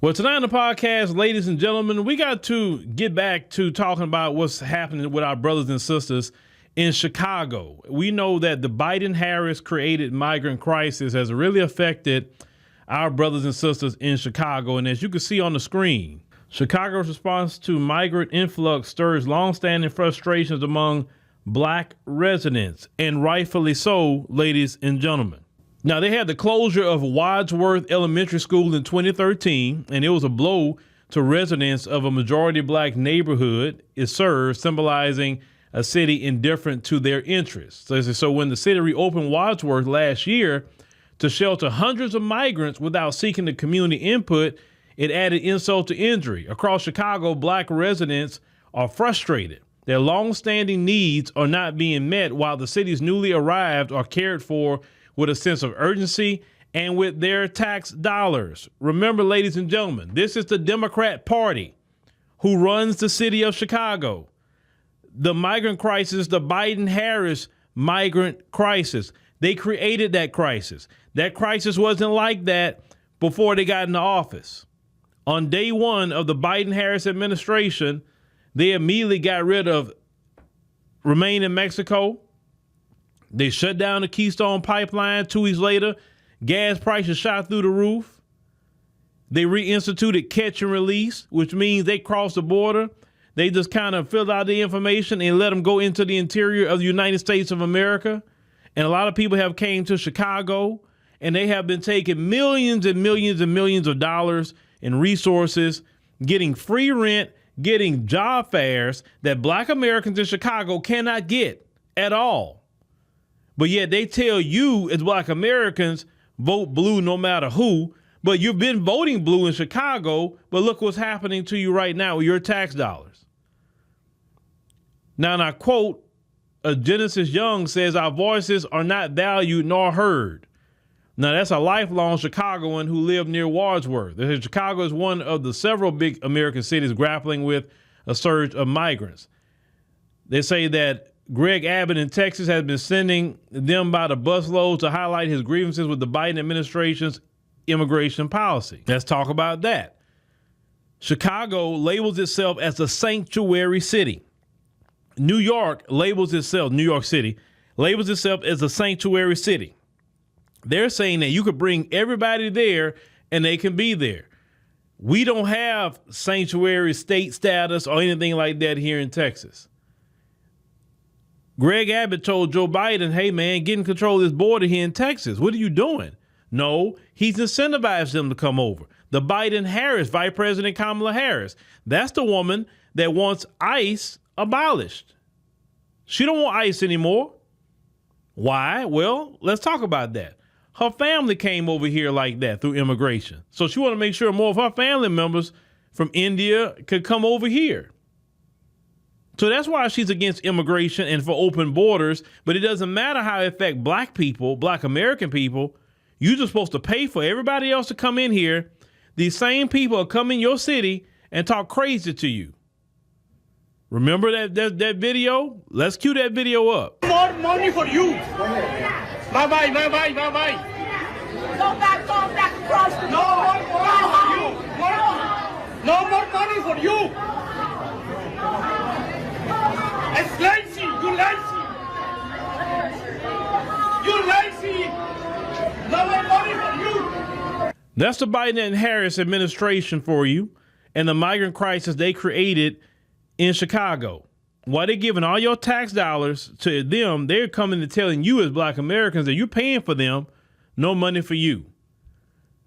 Well, tonight on the podcast, ladies and gentlemen, we got to get back to talking about what's happening with our brothers and sisters in Chicago. We know that the Biden-Harris created migrant crisis has really affected our brothers and sisters in Chicago. And as you can see on the screen, Chicago's response to migrant influx stirs longstanding frustrations among black residents, and rightfully so, ladies and gentlemen. Now, they had the closure of Wadsworth Elementary School in 2013, and it was a blow to residents of a majority black neighborhood it serves, symbolizing a city indifferent to their interests. So when the city reopened Wadsworth last year to shelter hundreds of migrants without seeking the community input, it added insult to injury. Across Chicago, black residents are frustrated. Their longstanding needs are not being met while the city's newly arrived are cared for with a sense of urgency and with their tax dollars. Remember, ladies and gentlemen, this is the Democrat Party who runs the city of Chicago. The migrant crisis, the Biden-Harris migrant crisis, they created that crisis. That crisis wasn't like that before they got into office. On day one of the Biden-Harris administration, they immediately got rid of Remain in Mexico. They shut down the Keystone Pipeline. 2 weeks later, gas prices shot through the roof. They reinstituted catch and release, which means they crossed the border. They just kind of filled out the information and let them go into the interior of the United States of America. And a lot of people have came to Chicago, and they have been taking millions and millions and millions of dollars in resources, getting free rent, getting job fairs that black Americans in Chicago cannot get at all. But yet they tell you as black Americans, vote blue no matter who. But you've been voting blue in Chicago, but look what's happening to you right now with your tax dollars. Now, and I quote, Genesis Young says, our voices are not valued nor heard. Now, that's a lifelong Chicagoan who lived near Wadsworth. Chicago is one of the several big American cities grappling with a surge of migrants. They say that Greg Abbott in Texas has been sending them by the busload to highlight his grievances with the Biden administration's immigration policy. Let's talk about that. Chicago labels itself as a sanctuary city. New York City labels itself as a sanctuary city. They're saying that you could bring everybody there and they can be there. We don't have sanctuary state status or anything like that here in Texas. Greg Abbott told Joe Biden, hey, man, get in control of this border here in Texas. What are you doing? No, he's incentivized them to come over. The Biden-Harris, Vice President Kamala Harris, that's the woman that wants ICE abolished. She don't want ICE anymore. Why? Well, let's talk about that. Her family came over here like that through immigration. So she want to make sure more of her family members from India could come over here. So that's why she's against immigration and for open borders. But it doesn't matter how it affects black people, black American people. You're just supposed to pay for everybody else to come in here. These same people are come in your city and talk crazy to you. Remember that video? Let's cue that video up. More money for you. Bye-bye. Go back across the No more money for you. It's lazy. You lazy. No more money for you. That's the Biden and Harris administration for you and the migrant crisis they created in Chicago. While they're giving all your tax dollars to them, they're coming and telling you as black Americans that you're paying for them, no money for you.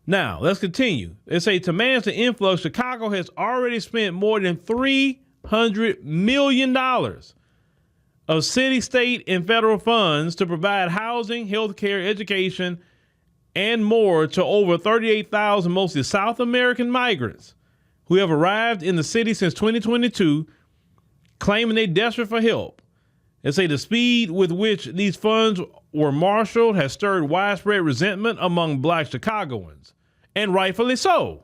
Now, let's continue. They say to manage the influx, Chicago has already spent more than $300 million of city, state, and federal funds to provide housing, healthcare, education, and more to over 38,000 mostly South American migrants who have arrived in the city since 2022, claiming they're desperate for help. They say the speed with which these funds were marshaled has stirred widespread resentment among black Chicagoans, and rightfully so.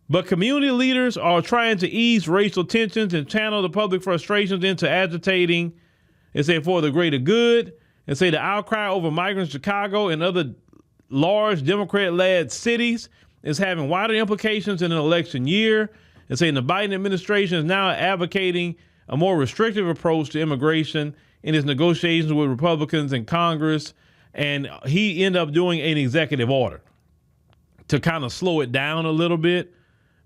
But community leaders are trying to ease racial tensions and channel the public frustrations into agitating, they say, for the greater good, and say the outcry over migrants in Chicago and other large Democrat-led cities is having wider implications in an election year. And saying the Biden administration is now advocating a more restrictive approach to immigration in his negotiations with Republicans in Congress. And he ended up doing an executive order to kind of slow it down a little bit.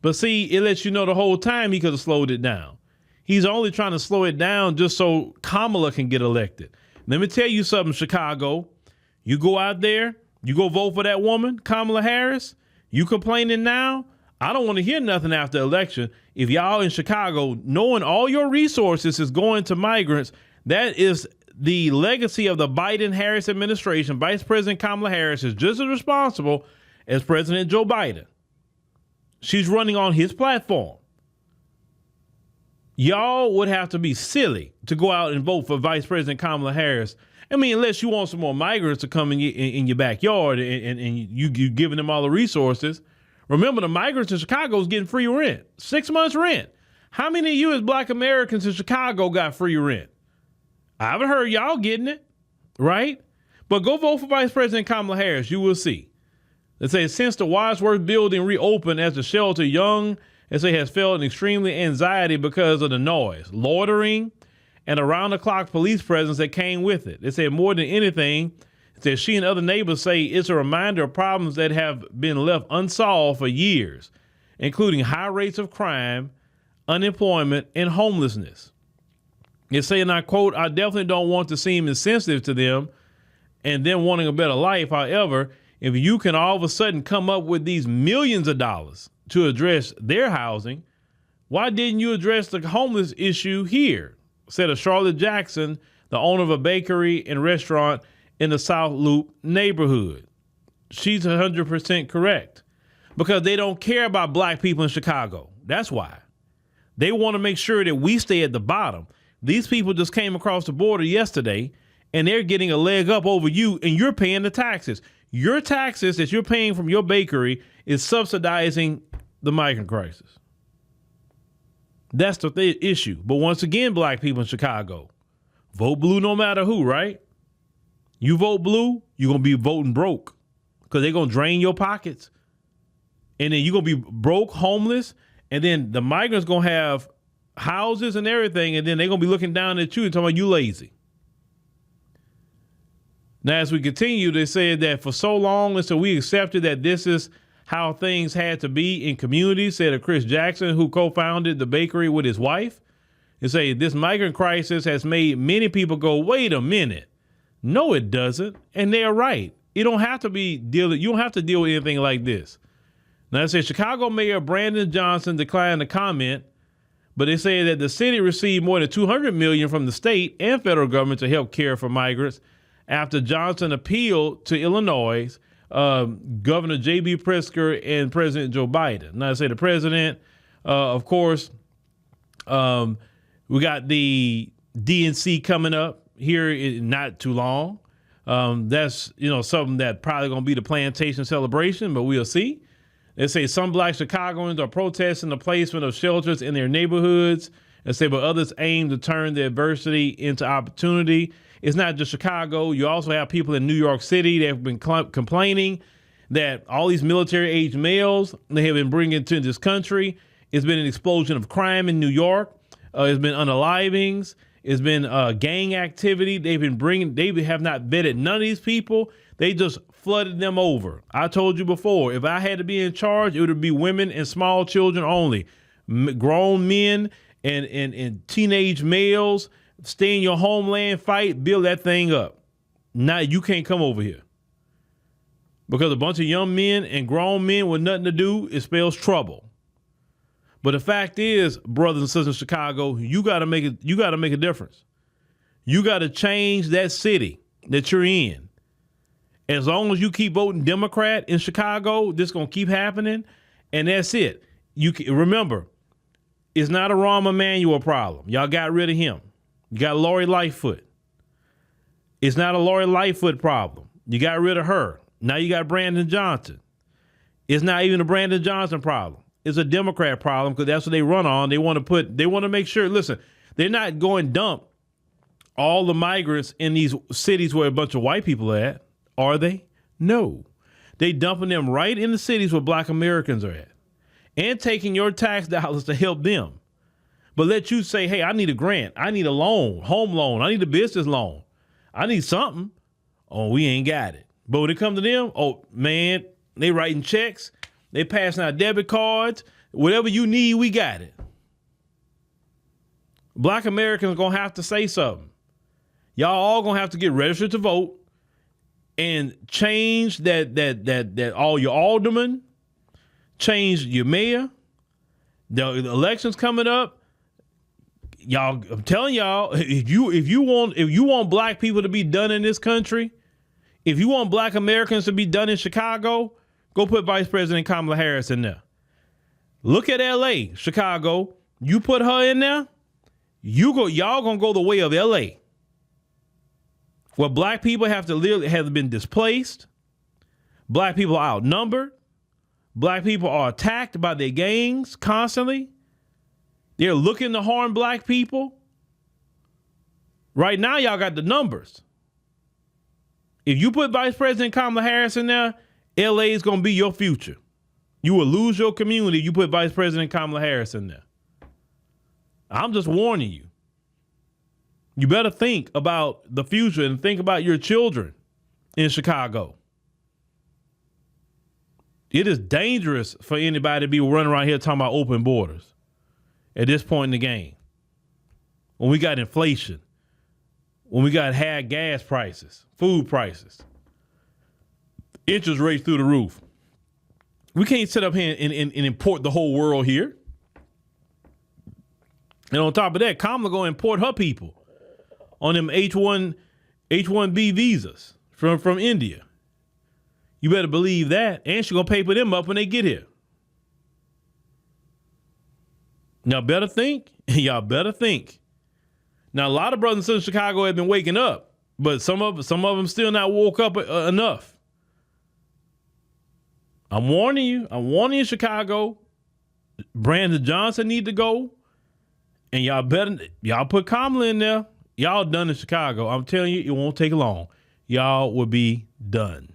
But see, it lets you know the whole time he could have slowed it down. He's only trying to slow it down just so Kamala can get elected. Let me tell you something, Chicago. You go out there, you go vote for that woman, Kamala Harris. You complaining now? I don't want to hear nothing after the election. If y'all in Chicago, knowing all your resources is going to migrants, that is the legacy of the Biden-Harris administration. Vice President Kamala Harris is just as responsible as President Joe Biden. She's running on his platform. Y'all would have to be silly to go out and vote for Vice President Kamala Harris. I mean, unless you want some more migrants to come in your backyard and you giving them all the resources. Remember, the migrants in Chicago is getting free rent, 6 months rent. How many of you as Black Americans in Chicago got free rent? I haven't heard y'all getting it, right? But go vote for Vice President Kamala Harris. You will see. They say since the Wadsworth building reopened as the shelter, Young, they say, has felt an extremely anxiety because of the noise, loitering, and around-the-clock police presence that came with it. They said more than anything, that she and other neighbors say it's a reminder of problems that have been left unsolved for years, including high rates of crime, unemployment, and homelessness. They say, and I quote, I definitely don't want to seem insensitive to them and them wanting a better life. However, if you can all of a sudden come up with these millions of dollars to address their housing, why didn't you address the homeless issue here? Said a Charlotte Jackson, the owner of a bakery and restaurant in the South Loop neighborhood. She's 100% correct because they don't care about Black people in Chicago. That's why. They want to make sure that we stay at the bottom. These people just came across the border yesterday and they're getting a leg up over you and you're paying the taxes. Your taxes that you're paying from your bakery is subsidizing the migrant crisis. That's the issue. But once again, Black people in Chicago, vote blue no matter who, right? You vote blue, you're going to be voting broke because they're going to drain your pockets. And then you're going to be broke, homeless. And then the migrants going to have houses and everything. And then they're going to be looking down at you and talking about you lazy. Now, as we continue, they said that for so long, and so we accepted that this is how things had to be in communities, said a Chris Jackson, who co-founded the bakery with his wife. They say this migrant crisis has made many people go, wait a minute. No, it doesn't. And they're right. You don't have to deal with anything like this. Now, they say Chicago Mayor Brandon Johnson declined to comment, but they say that the city received more than $200 million from the state and federal government to help care for migrants after Johnson appealed to Illinois, Governor J.B. Pritzker and President Joe Biden. Now, I say the president, of course, we got the DNC coming up here in not too long. That's, something that probably going to be the plantation celebration, but we'll see. They say some Black Chicagoans are protesting the placement of shelters in their neighborhoods. And say, but others aim to turn the adversity into opportunity. It's not just Chicago. You also have people in New York City that have been complaining that all these military-age males they have been bringing to this country. It's been an explosion of crime in New York. It's been unalivings. It's been gang activity. They have not vetted none of these people. They just flooded them over. I told you before, if I had to be in charge, it would be women and small children only. Grown men and teenage males, stay in your homeland, fight, build that thing up. Now you can't come over here. Because a bunch of young men and grown men with nothing to do, it spells trouble. But the fact is, brothers and sisters in Chicago, you gotta make a difference. You gotta change that city that you're in. As long as you keep voting Democrat in Chicago, this gonna keep happening, and that's it. Remember, it's not a Rahm Emanuel problem. Y'all got rid of him. You got Lori Lightfoot. It's not a Lori Lightfoot problem. You got rid of her. Now you got Brandon Johnson. It's not even a Brandon Johnson problem. It's a Democrat problem because that's what they run on. They want to make sure, listen, they're not going dump all the migrants in these cities where a bunch of white people are at, are they? No. They dumping them right in the cities where black Americans are at and taking your tax dollars to help them. But let you say, hey, I need a grant. I need a loan, home loan. I need a business loan. I need something. Oh, we ain't got it. But when it comes to them, oh, man, they writing checks. They passing out debit cards. Whatever you need, we got it. Black Americans are going to have to say something. Y'all all going to have to get registered to vote and change that all your aldermen, change your mayor. The elections coming up. Y'all, I'm telling y'all, if you want black people to be done in this country, if you want black Americans to be done in Chicago, go put Vice President Kamala Harris in there. Look at LA, Chicago. You put her in there, y'all gonna go the way of LA. Where black people have been displaced, black people are outnumbered, black people are attacked by their gangs constantly. They're looking to harm black people. Right now, y'all got the numbers. If you put Vice President Kamala Harris in there, LA is going to be your future. You will lose your community if you put Vice President Kamala Harris in there. I'm just warning you. You better think about the future and think about your children in Chicago. It is dangerous for anybody to be running around here talking about open borders at this point in the game. When we got inflation, when we got high gas prices, food prices, interest rates through the roof. We can't sit up here and import the whole world here. And on top of that, Kamala going to import her people on them H-1B visas from India. You better believe that. And she's going to paper them up when they get here. Y'all better think. Y'all better think. Now, a lot of brothers and sisters in Chicago have been waking up, but some of them still not woke up enough. I'm warning you. I'm warning you, Chicago. Brandon Johnson need to go. And y'all put Kamala in there. Y'all done in Chicago. I'm telling you, it won't take long. Y'all will be done.